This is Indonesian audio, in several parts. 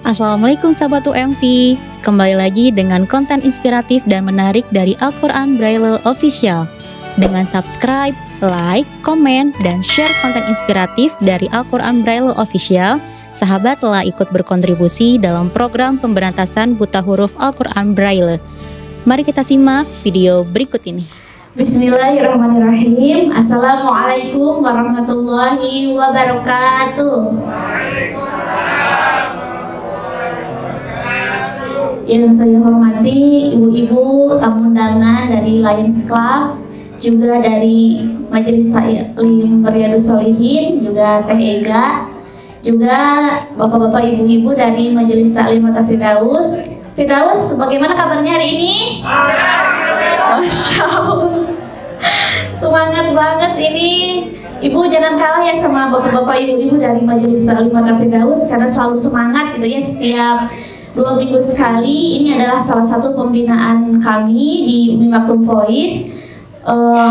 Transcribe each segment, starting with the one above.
Assalamualaikum sahabat UMV. Kembali lagi dengan konten inspiratif dan menarik dari Al-Quran Braille Official. Dengan subscribe, like, komen, dan share konten inspiratif dari Al-Quran Braille Official, sahabat telah ikut berkontribusi dalam program pemberantasan buta huruf Al-Quran Braille. Mari kita simak video berikut ini. Bismillahirrahmanirrahim. Assalamualaikum warahmatullahi wabarakatuh. Yang saya hormati ibu-ibu tamu undangan dari Lions Club, juga dari Majelis Taklim Riyadhus Shalihin, juga Teh Ega, juga bapak-bapak ibu-ibu dari Majelis Taklim Firdaus. Firdaus, bagaimana kabarnya hari ini? Masya Allah, semangat banget ini. Ibu jangan kalah ya sama bapak-bapak ibu-ibu dari Majelis Taklim Firdaus, karena selalu semangat gitu ya setiap 2 minggu sekali. Ini adalah salah satu pembinaan kami di Umi Maktum Voice.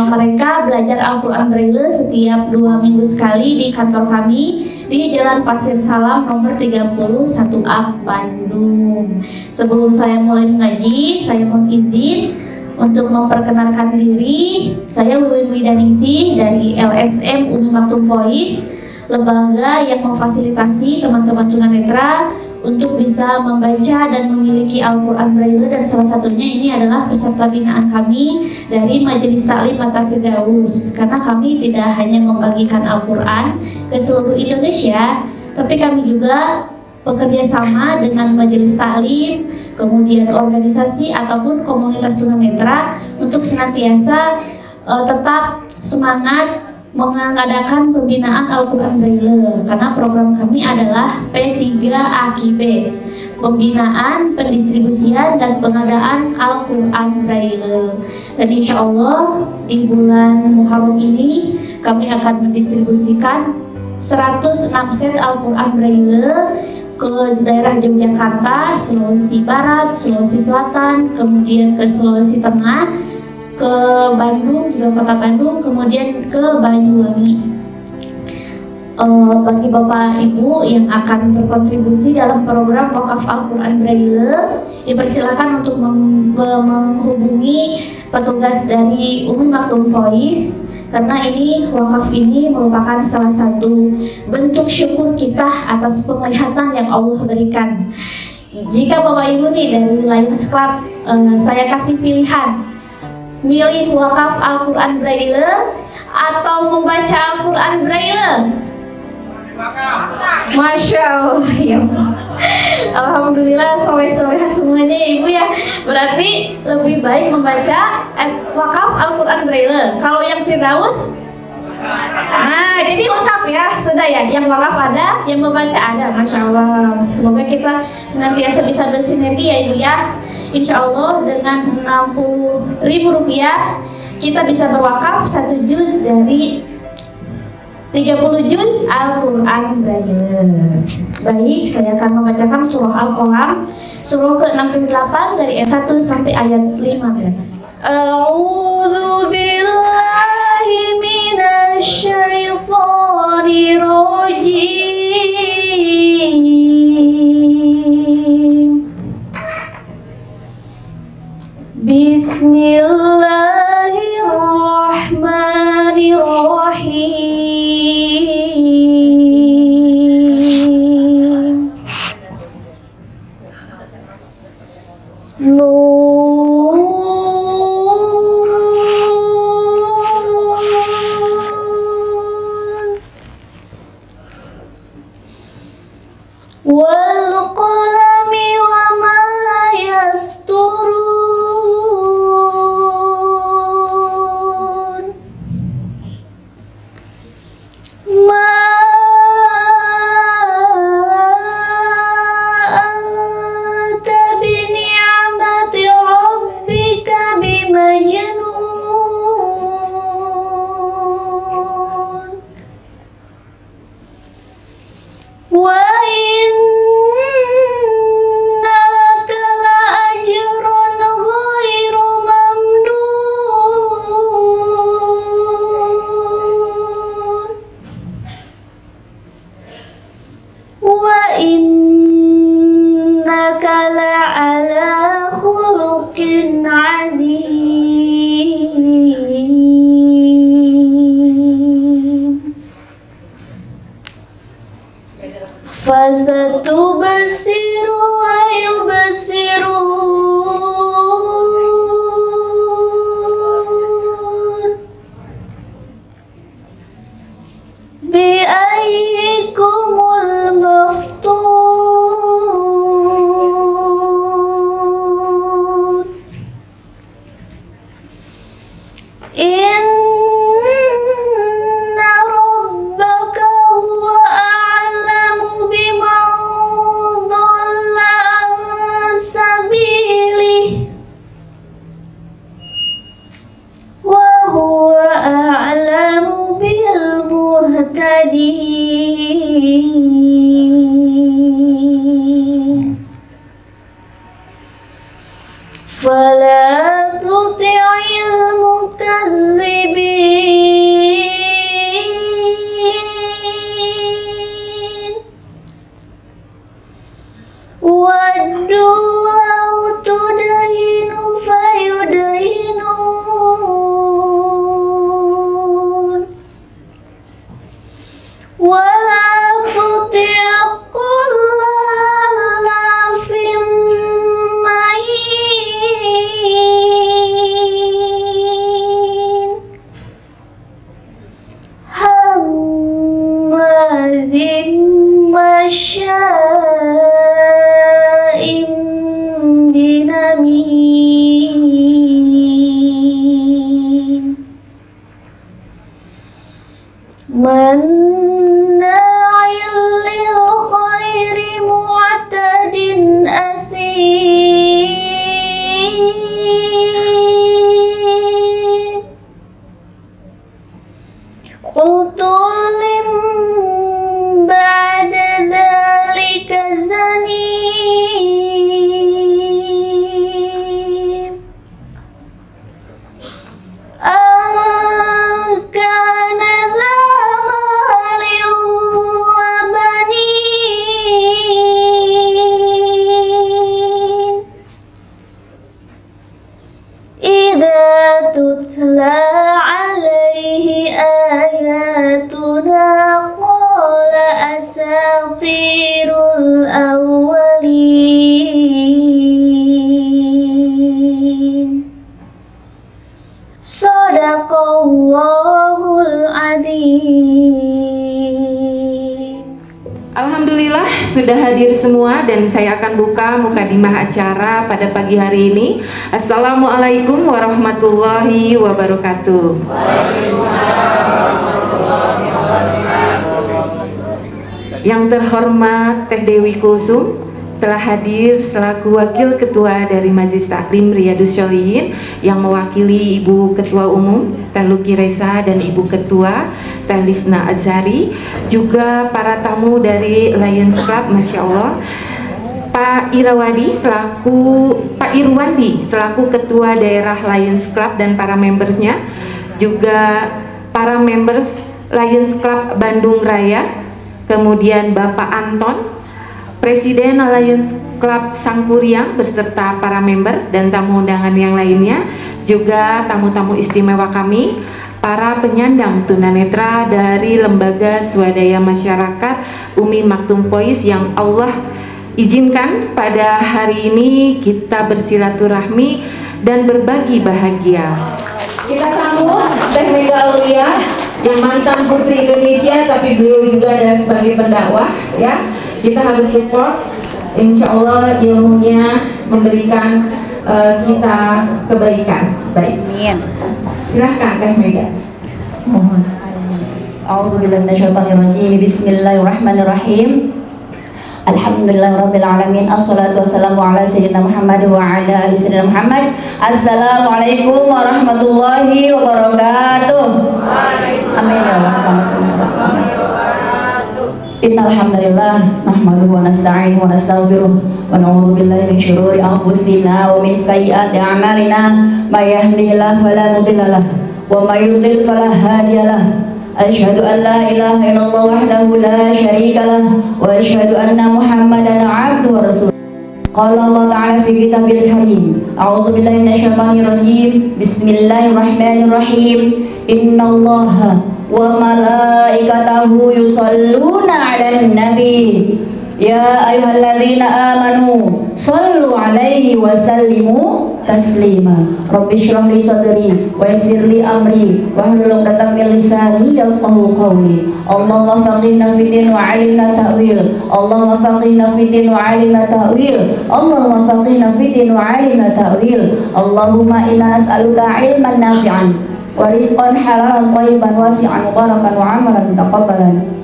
Mereka belajar Al-Quran Braille setiap 2 minggu sekali di kantor kami di Jalan Pasir Salam nomor 31A Bandung. Sebelum saya mulai mengaji, saya mohon izin untuk memperkenalkan diri. Saya Wiwin Widaningsih dari LSM Umi Maktum Voice, lembaga yang memfasilitasi teman-teman tunanetra untuk bisa membaca dan memiliki Al-Quran Braille, dan salah satunya ini adalah peserta binaan kami dari Majelis Taklim Firdaus. Karena kami tidak hanya membagikan Al-Quran ke seluruh Indonesia, tapi kami juga bekerja sama dengan Majelis Taklim, kemudian organisasi ataupun komunitas tunanetra untuk senantiasa tetap semangat mengadakan pembinaan Al-Quran Braille, karena program kami adalah P3AKIB, pembinaan, pendistribusian, dan pengadaan Al-Quran Braille. Dan insya Allah di bulan Muharram ini kami akan mendistribusikan 106 set Al-Quran Braille ke daerah Yogyakarta, Sulawesi Barat, Sulawesi Selatan, kemudian ke Sulawesi Tengah, ke Bandung, juga kota Bandung, kemudian ke Banyuwangi. Bagi Bapak Ibu yang akan berkontribusi dalam program Wakaf Al-Quran Braille, dipersilakan untuk menghubungi petugas dari Umi Maktum Voice, karena ini wakaf ini merupakan salah satu bentuk syukur kita atas penglihatan yang Allah berikan. Jika Bapak Ibu nih dari Lions Club, saya kasih pilihan, milih wakaf Al-Quran Braille atau membaca Al-Quran Braille? Masya Allah ya. Alhamdulillah soleh-soleh semuanya ya Ibu ya. Berarti lebih baik membaca wakaf Al-Quran Braille. Kalau yang Firdaus, nah jadi lengkap ya, sudah ya, yang wakaf ada, yang membaca ada. Masya Allah. Semoga kita senantiasa bisa bersinergi ya Ibu ya. Insya Allah dengan Rp60.000 kita bisa berwakaf 1 juz dari 30 juz Al-Quran Braille. Baik, saya akan membacakan surah Al-Qalam, surah ke-68 dari ayat 1 sampai ayat 15. A'udzu billahi minasy syaithanir rajim. Bismillahirrahmanirrahim. Nun wal qalami wa ma yasturun. Ma anta bi ni'mati rabbika bimajnun. Wa تبصر ويبصرون بأيكم المفتون إن ربك هو أعلم بمن ضل عن سبيله وهو أعلم بالمهتدين فلا تطع المكذبين ودوا لو تدهن فيدهنون ولا تطع كل حلاف مهين هماز مشاء بنميم مناع للخير معتد أثيم عتل بعد ذلك زنيم أن كان ذا مال وبنين إذا تتلى عليه آياتنا قال أساطير الأولين Sadaqallahul azim. Alhamdulillah sudah hadir semua dan saya akan buka mukadimah acara pada pagi hari ini. Assalamualaikum warahmatullahi wabarakatuh. Yang terhormat Teh Dewi Kulsum telah hadir selaku Wakil Ketua dari Majelis Taklim Riyadhus Sholihin yang mewakili Ibu Ketua Umum Teh Luki Reza dan Ibu Ketua Teh Lisna Azhari, juga para tamu dari Lions Club, Masya Allah, Pak Irwandi selaku Ketua Daerah Lions Club dan para membersnya, juga para members Lions Club Bandung Raya, kemudian Bapak Anton, Presiden Lions Club Sangkuriang beserta para member dan tamu undangan yang lainnya, juga tamu-tamu istimewa kami, para penyandang tunanetra dari Lembaga Swadaya Masyarakat Umi Maktum Voice yang Allah izinkan pada hari ini kita bersilaturahmi dan berbagi bahagia. Kita sambut Teh Mega Aulia yang mantan Putri Indonesia, tapi beliau juga ada sebagai pendakwah, ya. Kita harus support, insya Allah ilmunya memberikan kita kebaikan. Baik, silahkan Teh Mega. Mohon. A'udzubillahi minasyaitonirrajim. Bismillahirrahmanirrahim. Alhamdulillahirabbil alamin. Assalatu wassalamu ala sayyidina Muhammad wa ala ali sayyidina Muhammad. Assalamualaikum warahmatullahi wabarakatuh. Amin ya Allah. Innal hamdalillah nahmaduhu wa nasta'inuhu wa nastaghfiruh wa na'udzu billahi min syururi anfusina wa min sayyiati a'malina may yahdihillahu fala mudilla lahu wa may yudlil fala hadiya lahu. Asyhadu an la ilaha illallah wahdahu la syarika lahu wa asyhadu anna Muhammadan 'abduhu wa rasuluh. Qala Allah ta'ala fi kitabil karim, a'udzu billahi minasyaitonir rajim. Bismillahirrahmanirrahim. Innallaha wa malaikatahu yusholluna 'alan nabi Ya ayyuhalladzina amanu shallu alaihi wa sallimu taslima. Rabbi shrah li sadri wa yassir li amri wahlul 'uqdatam min lisani yafqahu qawli. Allahumma faqihna fid din wa 'allimna ta'wil. Allahumma faqihna fid din wa 'allimna ta'wil. Allahumma faqihna fid din wa 'allimna ta'wil. Allahumma inna nas'aluka 'ilman nafi'an wa rizqan halalan thayyiban wasi'an mubarakan wa 'amalan taqabbalan.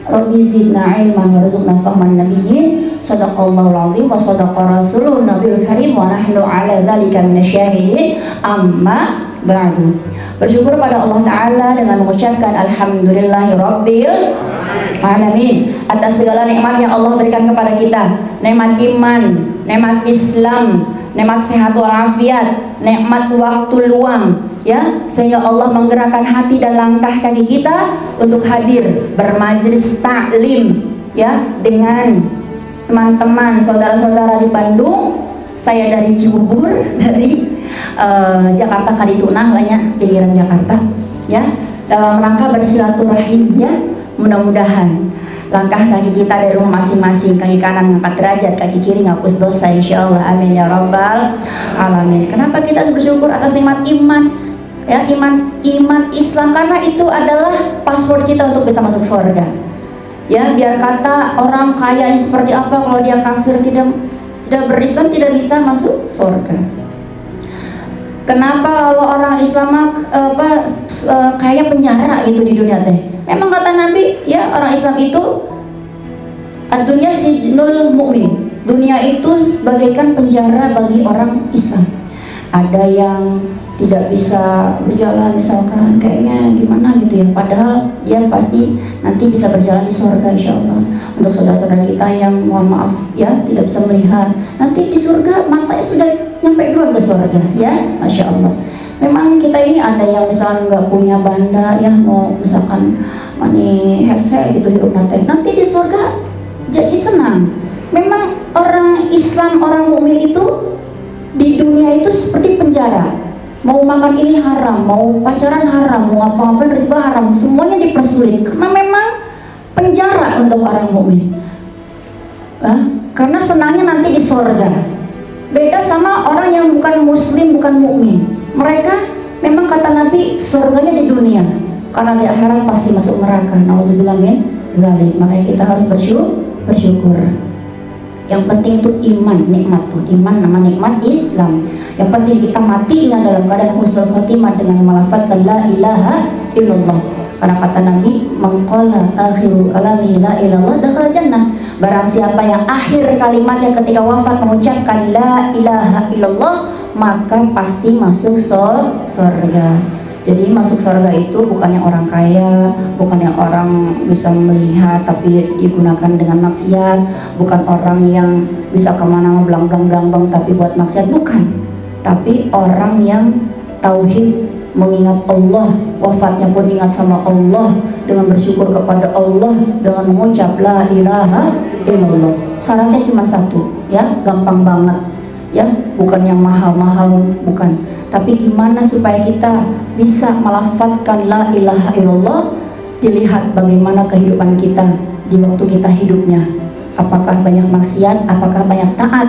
Rabbi zidna ilman warzuqna fahman nabiyyin. Shadaqallahul azim wa shadaqa rasulun nabiyul karim wa nahnu ala zalika minasyahidin. Amma ba'du. Bersyukur pada Allah Ta'ala dengan mengucapkan alhamdulillahirabbil alamin atas segala nikmat yang Allah berikan kepada kita. Nikmat iman, nikmat Islam, nikmat sehat walafiat, nikmat waktu luang, ya, sehingga Allah menggerakkan hati dan langkah kaki kita untuk hadir bermajelis taklim, ya, dengan teman-teman saudara-saudara di Bandung. Saya dari Cibubur, dari Jakarta Kaditunah, lainnya pinggiran Jakarta, ya, dalam rangka bersilaturahim, ya. Mudah-mudahan langkah kaki kita dari rumah masing-masing, kaki kanan ngangkat derajat, kaki kiri ngapus dosa, insyaallah, amin ya rabbal alamin. Kenapa kita harus bersyukur atas nikmat iman, ya, iman Islam? Karena itu adalah password kita untuk bisa masuk surga, ya. Biar kata orang kaya seperti apa, kalau dia kafir, tidak berislam, tidak bisa masuk surga. Kenapa kalau orang Islam kayak penjara gitu di dunia teh? Memang kata Nabi, ya, orang Islam itu ad-dunya sijnul mu'min. Dunia itu bagaikan penjara bagi orang Islam. Ada yang tidak bisa berjalan, misalkan kayaknya gimana gitu ya, padahal dia pasti nanti bisa berjalan di surga insyaallah. Untuk saudara-saudara kita yang mohon maaf, ya, tidak bisa melihat, nanti di surga matanya sudah nyampe duluan ke surga, ya, masya Allah. Memang kita ini ada yang misalkan nggak punya banda, ya, mau misalkan mani hese gitu hidup nanti di surga jadi senang. Memang orang Islam, orang mukmin itu di dunia itu seperti penjara. Mau makan ini haram, mau pacaran haram, mau apa-apa riba haram, semuanya dipersulit karena memang penjara untuk orang mukmin. Karena senangnya nanti di surga. Beda sama orang yang bukan muslim, bukan mukmin. Mereka memang kata Nabi surganya di dunia, karena di akhirat pasti masuk neraka. Nauzubillah min dzalik. Makanya kita harus bersyukur. Yang penting itu iman, nikmat tuh. Iman nama nikmat Islam. Yang penting kita matinya dalam keadaan husnul khotimah dengan melafazkan la ilaha illallah. Karena kata Nabi, maqala akhiru kalami la ilallah dakhala jannah. Barang siapa yang akhir kalimatnya ketika wafat mengucapkan la ilaha illallah, maka pasti masuk surga. Jadi masuk surga itu bukan yang orang kaya, bukan yang orang bisa melihat tapi digunakan dengan maksiat, bukan orang yang bisa kemana-mana belang-belang tapi buat maksiat, bukan. Tapi orang yang tauhid, mengingat Allah, wafatnya pun ingat sama Allah, dengan bersyukur kepada Allah, dengan mengucap la ilaha illallah. Syaratnya cuma satu, ya, gampang banget, ya, bukan yang mahal-mahal, bukan. Tapi gimana supaya kita bisa melafazkan la ilaha illallah? Dilihat bagaimana kehidupan kita di waktu kita hidupnya. Apakah banyak maksiat, apakah banyak taat?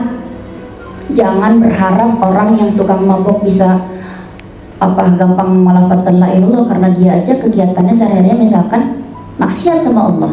Jangan berharap orang yang tukang mabok bisa gampang melafazkan la ilallah, karena dia aja kegiatannya sehari-harinya misalkan maksiat sama Allah.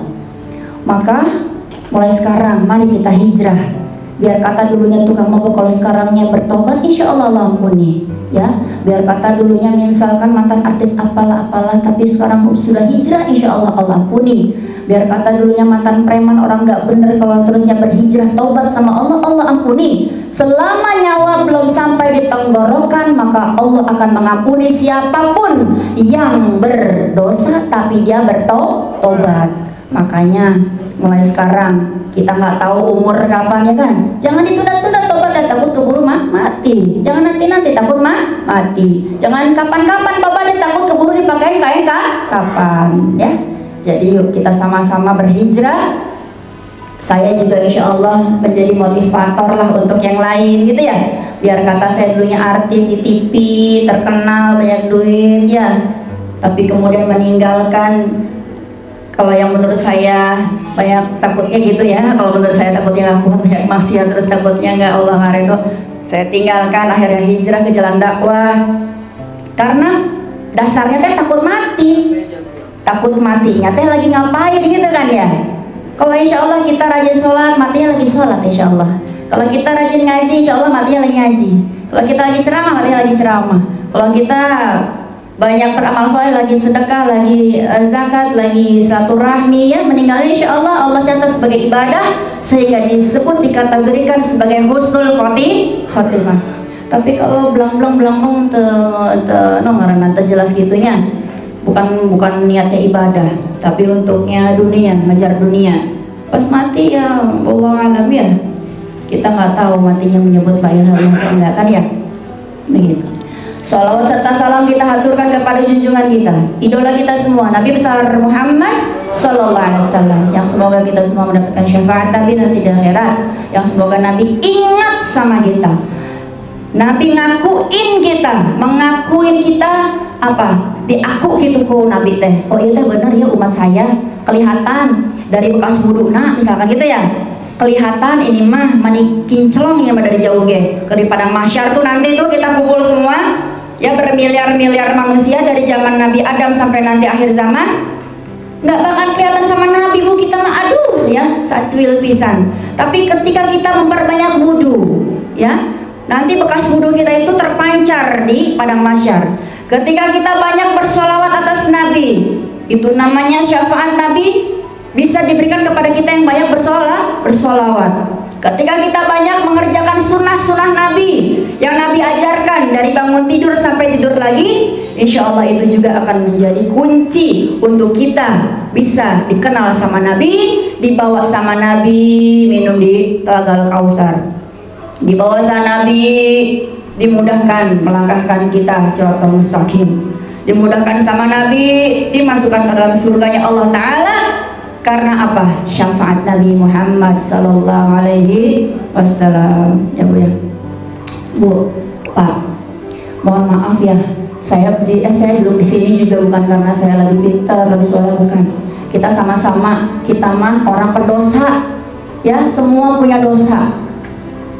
Maka mulai sekarang mari kita hijrah. Biar kata dulunya tukang mabok, kalau sekarangnya bertobat, insya Allah Allah ampuni, ya. Biar kata dulunya misalkan mantan artis apalah, tapi sekarang sudah hijrah, insya Allah Allah ampuni. Biar kata dulunya mantan preman, orang nggak bener, kalau terusnya berhijrah tobat sama Allah, Allah ampuni. Selama nyawa belum sampai di tenggorokan, maka Allah akan mengampuni siapapun yang berdosa tapi dia bertobat. Makanya mulai sekarang, kita nggak tahu umur kapan, ya kan? Jangan ditunda-tunda tobat, dan takut keburu mati. Jangan nanti takut mati. Jangan kapan-kapan tobat, dan takut keburu dipakai kain kapan, ya? Jadi yuk kita sama-sama berhijrah. Saya juga insya Allah menjadi motivator lah untuk yang lain, gitu ya. Biar kata saya dulunya artis di TV, terkenal, banyak duit, ya. Tapi kemudian meninggalkan Kalau yang menurut saya banyak takutnya gitu ya, kalau menurut saya takutnya aku banyak maksiat, terus takutnya nggak Allah ngaredho, saya tinggalkan, akhirnya hijrah ke jalan dakwah. Karena dasarnya teh takut matinya teh lagi ngapain gitu kan ya. Kalau insya Allah kita rajin sholat, matinya lagi sholat insya Allah. Kalau kita rajin ngaji, insya Allah matinya lagi ngaji. Kalau kita lagi ceramah, matinya lagi ceramah. Kalau kita banyak beramal soleh, lagi sedekah, lagi zakat, lagi silaturahmi, ya meninggalnya insya Allah Allah catat sebagai ibadah, sehingga disebut dikategorikan sebagai husnul khotimah. Tapi kalau belang ngaran jelas gitunya, bukan niatnya ibadah, tapi untuknya dunia, ngejar dunia. Pas mati ya Allah alam ya, kita nggak tahu matinya menyebut la ilaha illallah enggak kan ya, begitu. Salawat serta salam kita haturkan kepada junjungan kita, idola kita semua, Nabi besar Muhammad Sallallahu Alaihi Wasallam, yang semoga kita semua mendapatkan syafaat Nabi nanti di akhirat, yang semoga Nabi ingat sama kita, Nabi ngakuin kita, mengakuin kita apa? Diaku gitu ku Nabi teh. Oh iya teh bener ya umat saya, kelihatan dari bekas wuduna misalkan gitu ya. Kelihatan ini mah mani kinclong ya dari jauh ge. Di padang mahsyar tuh nanti tuh kita kumpul semua ya, bermiliar-miliar manusia dari zaman Nabi Adam sampai nanti akhir zaman. Nggak bakal kelihatan sama Nabi bu, kita mah aduh ya sacuil pisan. Tapi ketika kita memperbanyak wudu ya, nanti bekas wudhu kita itu terpancar di padang mahsyar. Ketika kita banyak bersolawat atas Nabi, itu namanya syafaat Nabi bisa diberikan kepada kita yang banyak bersolawat. Ketika kita banyak mengerjakan sunnah-sunnah Nabi yang Nabi ajarkan dari bangun tidur sampai tidur lagi, insya Allah itu juga akan menjadi kunci untuk kita bisa dikenal sama Nabi, dibawa sama Nabi, minum di Telaga Al-Kautsar. Di bawah sana Nabi dimudahkan melangkahkan kita siratal mustaqim, dimudahkan sama Nabi dimasukkan ke dalam surganya Allah Ta'ala. Karena apa? Syafaat Nabi Muhammad Sallallahu Alaihi Wasallam. Ya Bu ya, Bu, Pak, mohon maaf ya, saya belum di sini juga bukan karena saya lagi pintar, lagi soleh, bukan. Kita sama-sama, kita mah orang pendosa, ya semua punya dosa.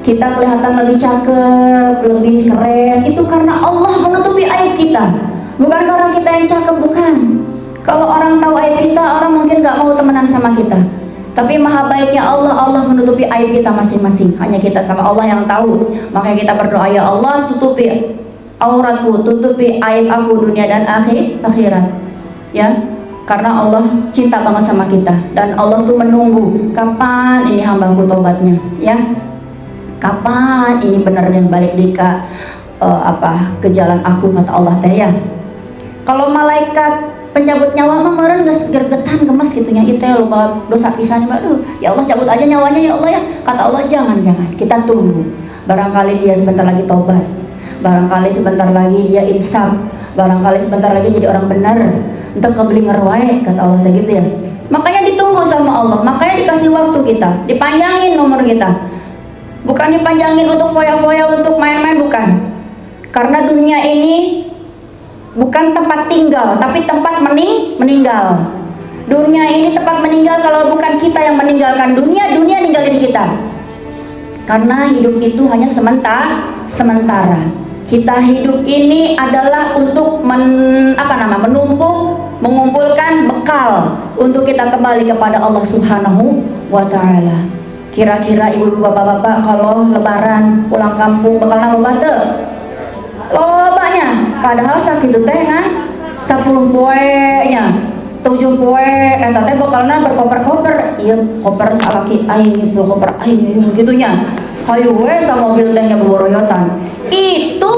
Kita kelihatan lebih cakep, lebih keren, itu karena Allah menutupi aib kita, bukan karena kita yang cakep, bukan. Kalau orang tahu aib kita, orang mungkin gak mau temenan sama kita. Tapi maha baiknya Allah, Allah menutupi aib kita masing-masing. Hanya kita sama Allah yang tahu. Makanya kita berdoa, ya Allah tutupi auratku, tutupi aib aku dunia dan akhirat. Ya, karena Allah cinta banget sama kita. Dan Allah tuh menunggu, kapan ini hambaku tobatnya, ya. Kapan ini benar yang balik ke ke jalan aku, kata Allah teh ya. Kalau malaikat pencabut nyawa mah meureun geus gergetan gemes gitunya, itu ya loba dosa pisan. Aduh ya Allah cabut aja nyawanya ya Allah ya. Kata Allah jangan, kita tunggu, barangkali dia sebentar lagi tobat, barangkali sebentar lagi dia insaf, barangkali sebentar lagi jadi orang benar, untuk kebeli ngerwae, kata Allah teh gitu ya. Makanya ditunggu sama Allah, makanya dikasih waktu kita, dipanjangin umur kita. Bukan dipanjangin untuk foya-foya, untuk main-main, bukan. Karena dunia ini bukan tempat tinggal, tapi tempat meninggal. Dunia ini tempat meninggal kalau bukan kita yang meninggalkan dunia, dunia ninggalin kita. Karena hidup itu hanya sementara. Kita hidup ini adalah untuk mengumpulkan bekal untuk kita kembali kepada Allah Subhanahu wa Ta'ala. Kira-kira ibu bapak-bapak kalau lebaran pulang kampung bakal loba teu? Lobanya, padahal sakitu teh kan 10 poe nya, 7 poe eta teh bakalna berkoper-koper. Ieu koper salaki aing itu, koper aing gitunya. Hayu we sa mobil teh nya boboroyotan. Itu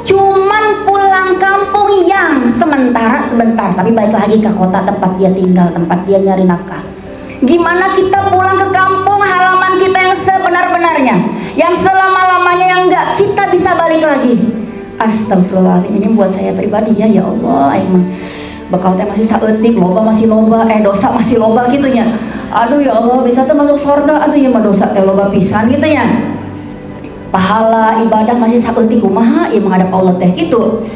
cuman pulang kampung yang sebentar, tapi balik lagi ke kota tempat dia tinggal, tempat dia nyari nafkah. Gimana kita pulang ke kampung halaman kita yang sebenar-benarnya, yang selama-lamanya, yang enggak kita bisa balik lagi. Astagfirullahaladzim, ini buat saya pribadi ya, ya Allah, emang bakal teh masih saeutik, loba masih loba, dosa masih loba gitunya. Aduh ya Allah, bisa tuh masuk surga, aduh ya mah dosa teh loba pisan gitu ya. Pahala ibadah masih saeutik kumaha ieu menghadap Allah teh gitu.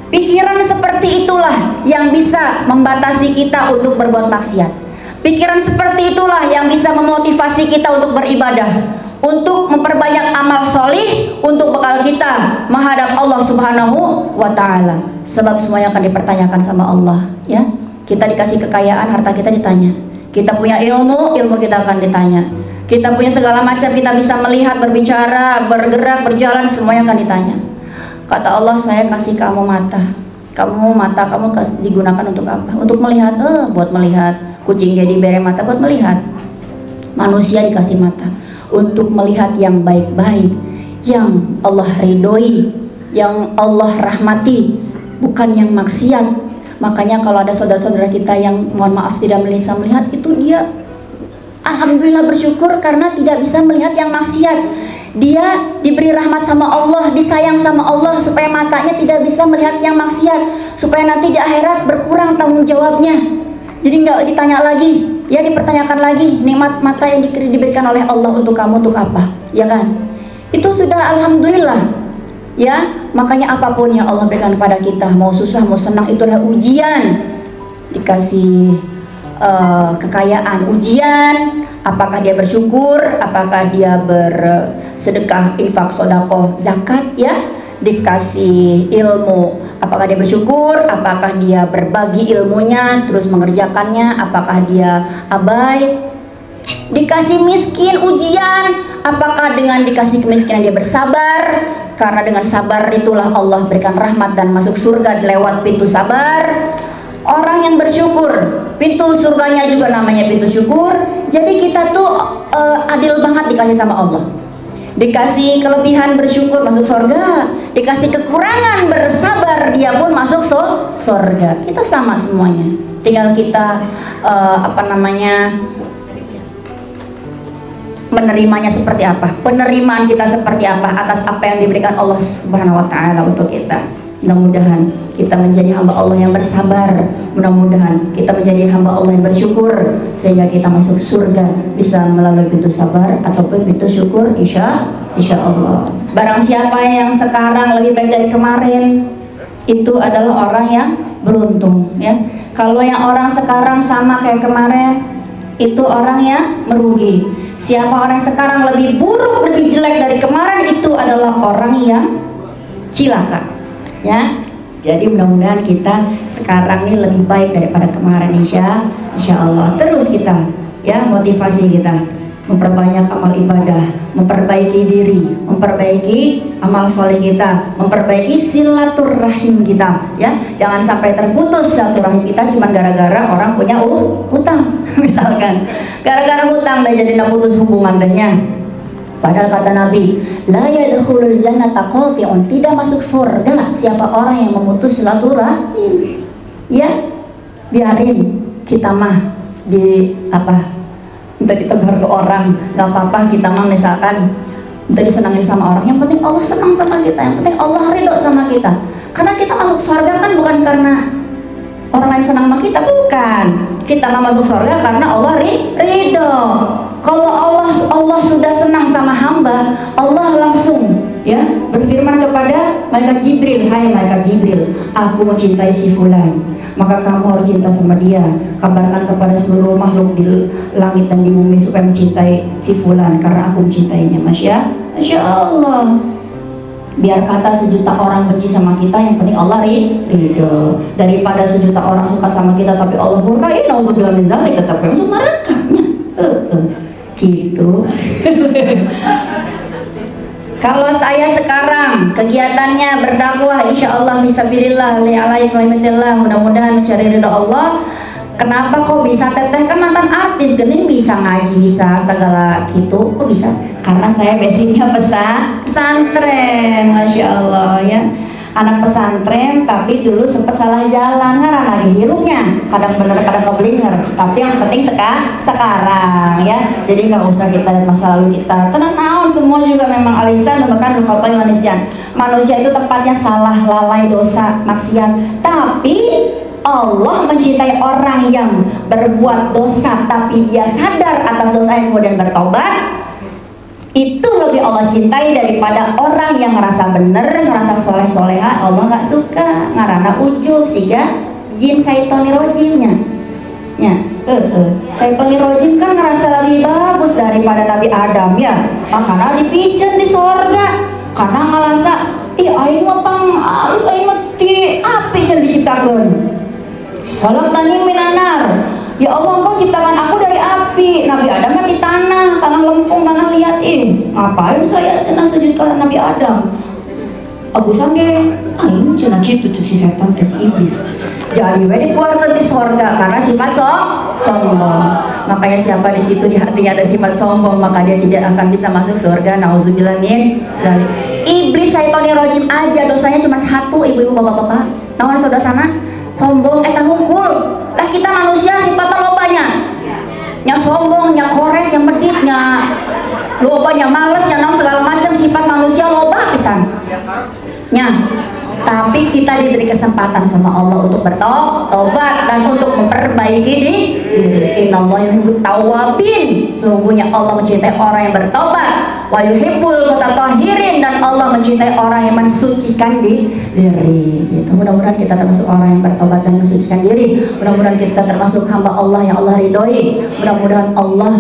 Pikiran seperti itulah yang bisa membatasi kita untuk berbuat maksiat. Pikiran seperti itulah yang bisa memotivasi kita untuk beribadah, untuk memperbanyak amal solih, untuk bekal kita menghadap Allah Subhanahu wa Ta'ala. Sebab semuanya akan dipertanyakan sama Allah, ya. Kita dikasih kekayaan, harta kita ditanya. Kita punya ilmu, ilmu kita akan ditanya. Kita punya segala macam, kita bisa melihat, berbicara, bergerak, berjalan, semuanya akan ditanya. Kata Allah, saya kasih kamu mata. Mata kamu digunakan untuk apa? Untuk melihat, buat melihat. Kucing jadi diberi mata buat melihat. Manusia dikasih mata untuk melihat yang baik-baik, yang Allah ridhoi, yang Allah rahmati, bukan yang maksiat. Makanya kalau ada saudara-saudara kita yang mohon maaf tidak bisa melihat, itu dia alhamdulillah bersyukur karena tidak bisa melihat yang maksiat. Dia diberi rahmat sama Allah, disayang sama Allah supaya matanya tidak bisa melihat yang maksiat, supaya nanti di akhirat berkurang tanggung jawabnya. Jadi nggak ditanya lagi, ya dipertanyakan lagi nikmat mata yang diberikan oleh Allah untuk kamu untuk apa, ya kan? Itu sudah alhamdulillah, ya. Makanya apapun yang Allah berikan kepada kita, mau susah mau senang, itulah ujian. Dikasih kekayaan, ujian. Apakah dia bersyukur, apakah dia bersedekah, infak, sodako, zakat, ya. Dikasih ilmu, apakah dia bersyukur, apakah dia berbagi ilmunya terus mengerjakannya, apakah dia abai. Dikasih miskin, ujian, apakah dengan dikasih kemiskinan dia bersabar, karena dengan sabar itulah Allah berikan rahmat dan masuk surga lewat pintu sabar. Orang yang bersyukur, pintu surganya juga namanya pintu syukur. Jadi kita tuh adil banget dikasih sama Allah. Dikasih kelebihan bersyukur masuk surga, dikasih kekurangan bersabar dia pun masuk surga. Kita sama semuanya. Tinggal kita menerimanya seperti apa, penerimaan kita seperti apa atas apa yang diberikan Allah Subhanahu wa Ta'ala untuk kita. Mudah-mudahan kita menjadi hamba Allah yang bersabar, mudah-mudahan kita menjadi hamba Allah yang bersyukur, sehingga kita masuk surga bisa melalui pintu sabar ataupun pintu syukur, insya Allah. Barang siapa yang sekarang lebih baik dari kemarin, itu adalah orang yang beruntung, ya. Kalau yang orang sekarang sama kayak kemarin, itu orang yang merugi. Siapa orang sekarang lebih buruk, lebih jelek dari kemarin, itu adalah orang yang cilaka, ya. Jadi mudah-mudahan kita sekarang ini lebih baik daripada kemarin, insya Allah. Terus kita, ya, motivasi kita memperbanyak amal ibadah, memperbaiki diri, memperbaiki amal soleh kita, memperbaiki silaturahim kita, ya. Jangan sampai terputus silaturahim kita cuma gara-gara orang punya utang, misalkan gara-gara hutang dan jadi putus hubungan dengannya. Padahal kata Nabi, la yadkhulul jannata qati'un, tidak masuk surga siapa orang yang memutus silaturahim. Ya, biarin kita mah minta ditegur ke orang, nggak apa-apa. Kita mah misalkan minta disenangin sama orang, yang penting Allah senang sama kita, yang penting Allah ridho sama kita. Karena kita masuk surga kan bukan karena orang lain senang sama kita, bukan. Kita mah masuk surga karena Allah ridho. Kalau Allah sudah senang sama hamba, Allah langsung, ya, berfirman kepada malaikat Jibril, hai malaikat Jibril, aku mencintai si fulan, maka kamu harus cinta sama dia. Kabarkan kepada seluruh makhluk di langit dan di bumi supaya mencintai si fulan karena aku mencintainya. Masya Allah. Biar kata sejuta orang benci sama kita, yang penting Allah ridho. Daripada sejuta orang suka sama kita tapi Allah murkai, nauzubillah min dzalik, tetap masuk nerakanya. Gitu. Kalau saya sekarang kegiatannya berdakwah, insya Allah fisabilillah, li'alai kalimatillah, mudah-mudahan mencari ridho Allah. Kenapa kok bisa? Teteh kan mantan artis, gening bisa ngaji, bisa segala gitu, kok bisa? Karena saya basicnya pesantren, masya Allah, ya. Anak pesantren, tapi dulu sempat salah jalan karena lagi hirupnya, kadang bener kadang keblinger. Tapi yang penting sekarang, ya. Jadi nggak usah kita lihat masa lalu kita. Tenang naon, semua juga memang alisan bahkan khotoy manusia. Manusia itu tempatnya salah, lalai, dosa, maksiat. Tapi Allah mencintai orang yang berbuat dosa tapi dia sadar atas dosanya kemudian bertobat. Itu lebih Allah cintai daripada orang yang ngerasa bener, ngerasa soleh-soleha. Allah nggak suka, ngarana ujub siga jin syaitoni rojimnya. Syaitoni rojim kan ngerasa lebih bagus daripada Nabi Adam ya. Makanya dipijen di sorga karena ngerasa aing mah harus aing mah ti api can diciptakeun. Khalaqtani minan nar. Ya Allah, Engkau ciptakan aku dari api. Nabi Adam kan di tanah lempung, tanah liat. Ngapain saya cenah sujud ke Nabi Adam? Aku sangge, aing cenah gitu tuh si setan tes iblis. Jadi we dikeluarkan di sorga karena sifat sombong. Makanya siapa di situ di hatinya ada sifat sombong, maka dia tidak akan bisa masuk surga. Nauzubillah min dzalik. Iblis syaitoni rojim aja dosanya cuma satu, ibu-ibu bapak-bapak. Naon saudara sana? Sombong eta hungkul. Lah kita manusia sifatnya lobanya. Nya sombong, nya korek, nya medit, nya lobanya males, nya naon segala macam sifat manusia loba pisan. Nya tapi kita diberi kesempatan sama Allah untuk bertobat dan untuk memperbaiki diri. Innallaha yuhibbut tawwabin. Sungguhnya Allah mencintai orang yang bertobat. Wa yuhibbul mutatahhirin, dan Allah mencintai orang yang mensucikan diri. Gitu. Mudah-mudahan kita termasuk orang yang bertobat dan mensucikan diri. Mudah-mudahan kita termasuk hamba Allah yang Allah ridhoi. Mudah-mudahan Allah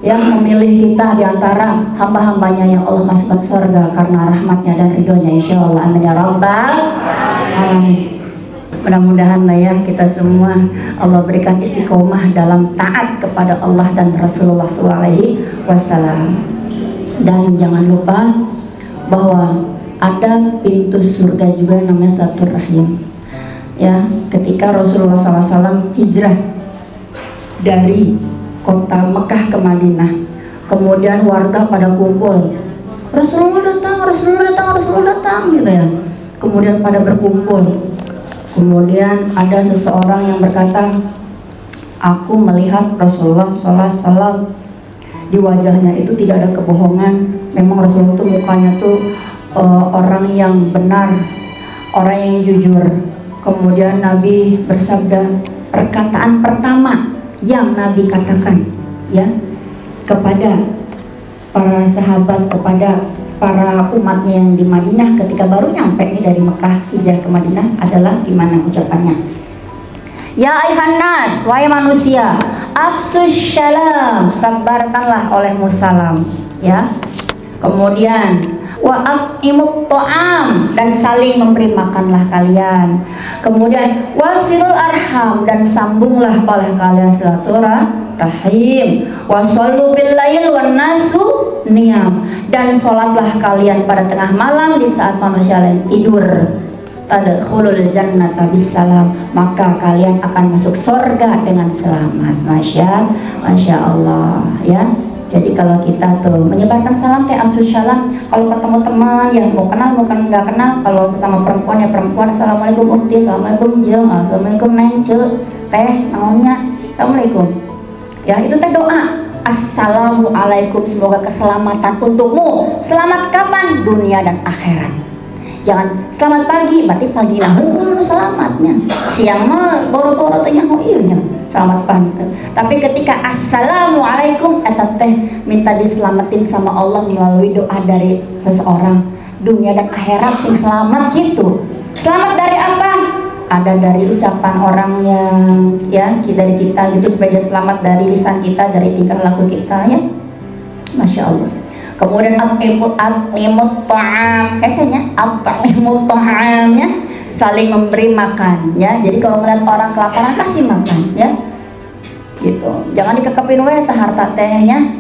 yang memilih kita di antara hamba-hambanya yang Allah masukkan surga karena rahmatnya dan ridhonya, insyaallah. Amin ya rabbal alamin. Mudah-mudahan lah ya kita semua Allah berikan istiqomah dalam taat kepada Allah dan Rasulullah SAW. Dan jangan lupa bahwa ada pintu surga juga yang namanya Silatur Rahim. Ya, ketika Rasulullah SAW hijrah dari kota Mekah ke Madinah, kemudian warga pada kumpul, Rasulullah datang gitu ya. Kemudian pada berkumpul. Kemudian ada seseorang yang berkata, aku melihat Rasulullah SAW di wajahnya itu tidak ada kebohongan. Memang Rasulullah itu mukanya tuh orang yang benar, orang yang jujur. Kemudian Nabi bersabda, perkataan pertama yang Nabi katakan ya kepada para sahabat, kepada para umatnya yang di Madinah ketika baru nyampe nih dari Mekah hijrah ke Madinah adalah gimana ucapannya? Ya ayuhan nas, wahai manusia, afsus syalam, sabarkanlah olehmu salam ya. Kemudian wa at'imut ta'am, dan saling memberi makanlah kalian. Kemudian wasilul arham, dan sambunglah oleh kalian silaturahim. Wasallu bil lail wan nasu niyam, dan sholatlah kalian pada tengah malam di saat manusia lain tidur. Tadkhulul jannata bisalam, maka kalian akan masuk surga dengan selamat. Masya Allah ya. Jadi kalau kita tuh menyebarkan salam teh afsus salam, kalau ketemu teman ya mau kenal mau nggak kenal, kalau sesama perempuan ya perempuan, assalamualaikum ukhti, assalamualaikum jeng, assalamualaikum neng ceu teh namanya assalamualaikum ya, itu teh doa. Assalamualaikum, semoga keselamatan untukmu. Selamat kapan? Dunia dan akhirat. Jangan selamat pagi, berarti pagi lah selamatnya. Siang mah boro-boro teh nyaho ieu selamat pagi. Tapi ketika assalamualaikum eta teh minta diselamatin sama Allah melalui doa dari seseorang, dunia dan akhirat sing selamat gitu. Selamat dari apa? Ada dari ucapan orang yang ya dari kita gitu, supaya dia selamat dari lisan kita, dari tingkah laku kita ya. Masya Allah. Kemudian at'imut ta'am, esanya at'imut ta'am ya, saling memberi makan ya. Jadi kalau melihat orang kelaparan kasih makan ya. Gitu. Jangan dikekepin we teh harta tehnya.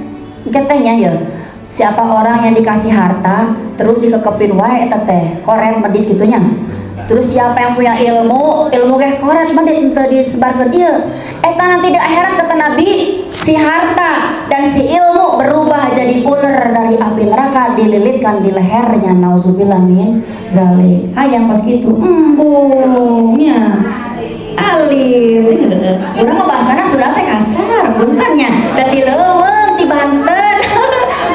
Ketehnya ya. Siapa orang yang dikasih harta terus dikekepin we eta teh, koret medit gitunya. Terus siapa yang punya ilmu ge koret medit teu disebarkeun ieu. Eta nanti di akhirat kata Nabi, si harta dan si ilmu berubah jadi ular dari api neraka dililitkan di lehernya. Nauzubillah min zalik. Hayang pas kitu embungnya alim. Urang mah bahasana sudah teh kasar, puntennya da ti leuweung ti Banten.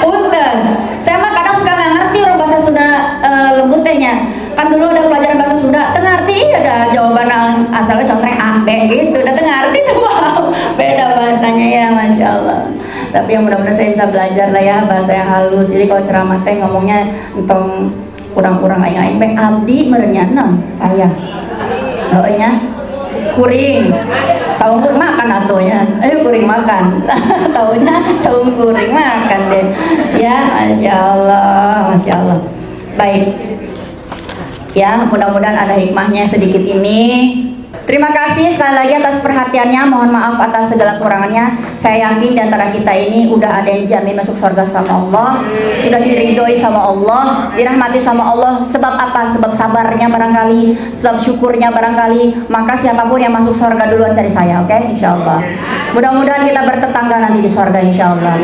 Punten. Saya mah kadang suka nggak ngerti orang bahasa Sunda lembut tehnya. Kan dulu ada pelajaran bahasa Sunda, teu ngarti ada jawaban asalnya contreng A B gitu, udah teu ngarti tuh. Wow, beda bahasanya ya, Masya Allah. Tapi yang mudah-mudahan saya bisa bisa belajar lah ya bahasa yang halus. Jadi kalau ceramah teh ngomongnya entong kurang-kurang aing abdi merenya saya. Nya kuring saung makan atunya kuring makan taunya saung kuring makan deh ya. Masya Allah baik ya, mudah-mudahan ada hikmahnya sedikit ini. Terima kasih sekali lagi atas perhatiannya. Mohon maaf atas segala kurangannya. Saya yakin di antara kita ini udah ada yang dijamin masuk surga sama Allah, sudah diridhoi sama Allah, dirahmati sama Allah. Sebab apa? Sebab sabarnya barangkali, sebab syukurnya barangkali. Maka siapapun yang masuk surga duluan cari saya, oke? Insya Allah. Mudah-mudahan kita bertetangga nanti di surga, insya Allah.